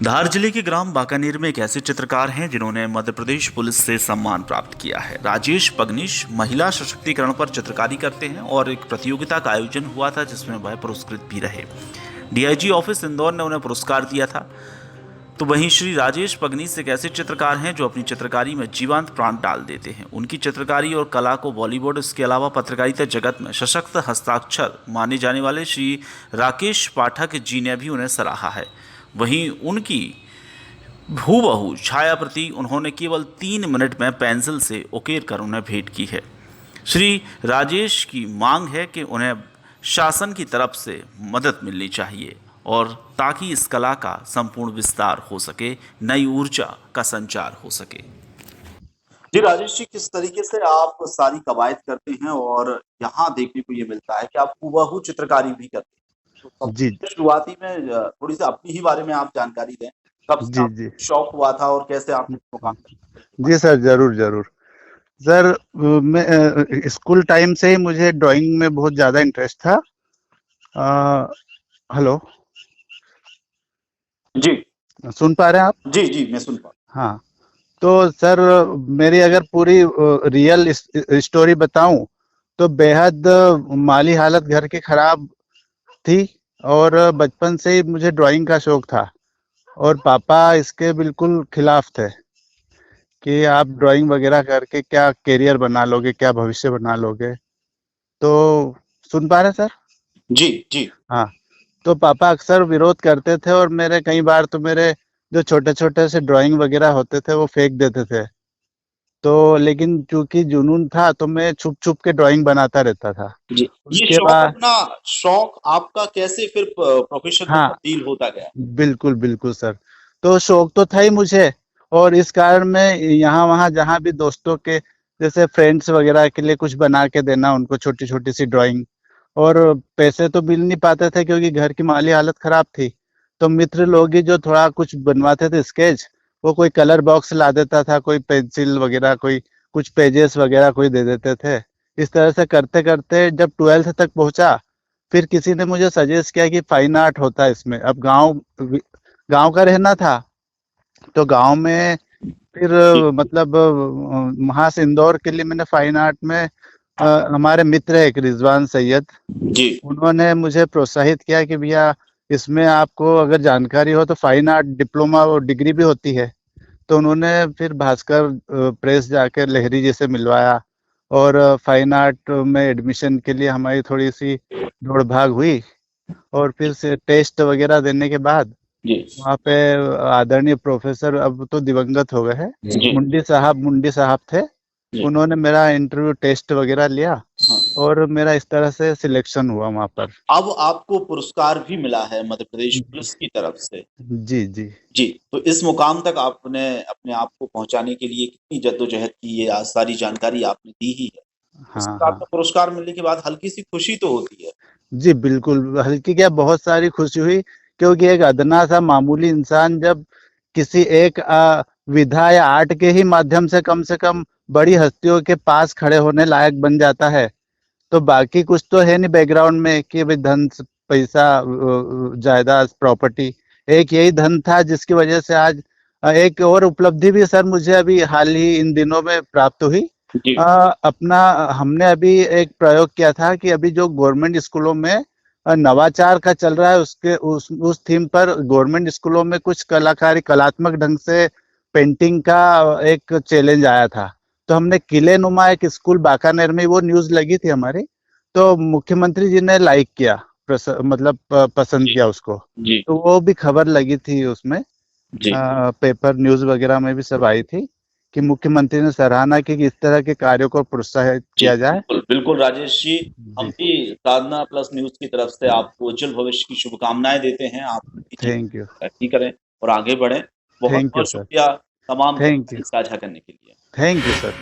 धार जिले के ग्राम बाकानेर में एक ऐसे चित्रकार हैं जिन्होंने मध्य प्रदेश पुलिस से सम्मान प्राप्त किया है। राजेश पगनीश महिला सशक्तिकरण पर चित्रकारी करते हैं और एक प्रतियोगिता का आयोजन हुआ था जिसमें वह पुरस्कृत भी रहे। डीआईजी ऑफिस इंदौर ने उन्हें पुरस्कार दिया था। तो वहीं श्री राजेश पगनीस एक ऐसे चित्रकार हैं जो अपनी चित्रकारी में जीवंत प्राण डाल देते हैं। उनकी चित्रकारी और कला को बॉलीवुड, इसके अलावा पत्रकारिता जगत में सशक्त हस्ताक्षर माने जाने वाले श्री राकेश पाठक जी ने भी उन्हें सराहा है। वहीं उनकी हूबहू छायाप्रति उन्होंने केवल 3 मिनट में पेंसिल से उकेर कर उन्हें भेंट की है। श्री राजेश की मांग है कि उन्हें शासन की तरफ से मदद मिलनी चाहिए और ताकि इस कला का संपूर्ण विस्तार हो सके, नई ऊर्जा का संचार हो सके। जी राजेश जी, किस तरीके से आप सारी कवायद करते हैं और यहाँ देखने को ये मिलता है कि आप हूबहू चित्रकारी भी करते हैं। तो जी, सबसे शुरुआती में थोड़ी सी अपनी ही बारे में आप जानकारी दें। कब से जी, आपको जी। शौक हुआ था और कैसे आपने इस मुकाम तक जी सर, ज़रूर, ज़रूर। सर मैं स्कूल टाइम से ही मुझे ड्राइंग में बहुत ज़्यादा इंटरेस्ट था। हेलो, जी सुन पा रहे हैं आप? जी जी, मैं सुन पा हाँ, तो सर मेरी अगर पूरी रियल स्टोरी बताऊँ तो बेहद माली हालत घर की खराब थी और बचपन से ही मुझे ड्राइंग का शौक था और पापा इसके बिल्कुल खिलाफ थे कि आप ड्राइंग वगैरह करके क्या करियर बना लोगे, क्या भविष्य बना लोगे। तो सुन पा रहे हैं सर? जी जी हाँ, तो पापा अक्सर विरोध करते थे और मेरे कई बार तो मेरे जो छोटे-छोटे से ड्राइंग वगैरह होते थे वो फेंक देते थे। तो लेकिन चूँकि जुनून था तो मैं छुप-छुप के ड्राइंग बनाता रहता था। जी। ये उसके शौक, बाद अपना शौक आपका कैसे फिर प्रोफेशन में हाँ, तब्दील होता गया? बिल्कुल, बिल्कुल सर। तो शौक तो था ही मुझे और इस कारण मैं यहाँ-वहाँ जहाँ भी दोस्तों के जैसे फ्रेंड्स वगैरह के लिए कुछ बना के देना उनको छोटी-छोटी सी ड्राइंग और पैसे तो मिल नहीं पाते थे क्योंकि घर की माली हालत खराब थी। तो मित्र लोग ही जो थोड़ा कुछ बनवाते थे स्केच, वो कोई कलर बॉक्स ला देता था, कोई पेंसिल वगैरह, कोई कुछ पेजेस वगैरह कोई दे देते थे। इस तरह से करते-करते जब 12th तक पहुँचा, फिर किसी ने मुझे सजेस्ट किया कि फाइन आर्ट होता है इसमें। अब गाँव का रहना था, तो गाँव में फिर जी मतलब वहाँ से इंदौर के लिए मैंने फाइन आर्ट में हमारे मित्र है एक रिजवान सैयद, जी उन्होंने मुझे प्रोत्साहित किया कि भैया इसमें आपको अगर जानकारी हो तो फाइन आर्ट डिप्लोमा और डिग्री भी होती है। तो उन्होंने फिर भास्कर प्रेस जाकर लहरी जी से मिलवाया और फाइन आर्ट में एडमिशन के लिए हमारी थोड़ी सी दौड़ भाग हुई और फिर से टेस्ट वगैरह देने के बाद जी वहाँ पे आदरणीय प्रोफेसर अब तो दिवंगत हो गए हैं, जी मुंडी साहब थे। जी। उन्होंने मेरा इंटरव्यू टेस्ट वगैरह लिया हाँ। और मेरा इस तरह से सिलेक्शन हुआ वहाँ पर। अब आपको पुरस्कार भी मिला है मध्य प्रदेश पुलिस की तरफ से। जी, जी। जी, तो इस मुकाम तक आपने अपने आप को पहुँचाने के लिए कितनी जद्दोजहद की, ये आज सारी जानकारी आपने दी ही है। उसके हाँ, साथ हाँ। में पुरस्कार मिलने के बाद हल्की-सी खुशी तो होती है। जी, बिल्कुल, हल्की क्या बहुत सारी खुशी हुई क्योंकि एक अदना सा मामूली इंसान जब किसी एक विधा या आर्ट के ही माध्यम से कम बड़ी हस्तियों के पास खड़े होने लायक बन जाता है, तो बाकी कुछ तो है नहीं बैकग्राउंड में कि भाई धन पैसा जायदाद प्रॉपर्टी, एक यही धन था जिसकी वजह से आज एक और उपलब्धि भी सर मुझे अभी हाल ही इन दिनों में प्राप्त हुई। जी, अ, अपना हमने अभी एक प्रयोग किया था कि अभी जो गवर्नमेंट स्कूलों में नवाचार का चल रहा है उसके उस थीम पर गवर्नमेंट स्कूलों में कुछ कलात्मक ढंग से पेंटिंग का एक चैलेंज आया था। तो हमने किले नुमा एक स्कूल बाकानेर में वो न्यूज़ लगी थी हमारी, तो मुख्यमंत्री जी ने लाइक किया, मतलब पसंद जी, किया उसको। जी, तो वो भी खबर लगी थी उसमें, जी। पेपर न्यूज़ वगैरह में भी सब आई थी कि मुख्यमंत्री ने सराहना की कि इस तरह के कार्यों को प्रोत्साहित जी, किया जाए। बिल्कुल, बिल्कुल राजेश जी, हम जी, भी साधना प्लस न्यूज़ की तरफ से आपको उज्जवल भविष्य की शुभकामनाएँ देते हैं। आप अपनी जीवन थैंक यू, में तरक्की करें और आगे बढ़ें। थैंक यू बहुत-बहुत सर, शुक्रिया तमाम थैंक यू, जानकारी साझा करने के लिए। Thank you sir.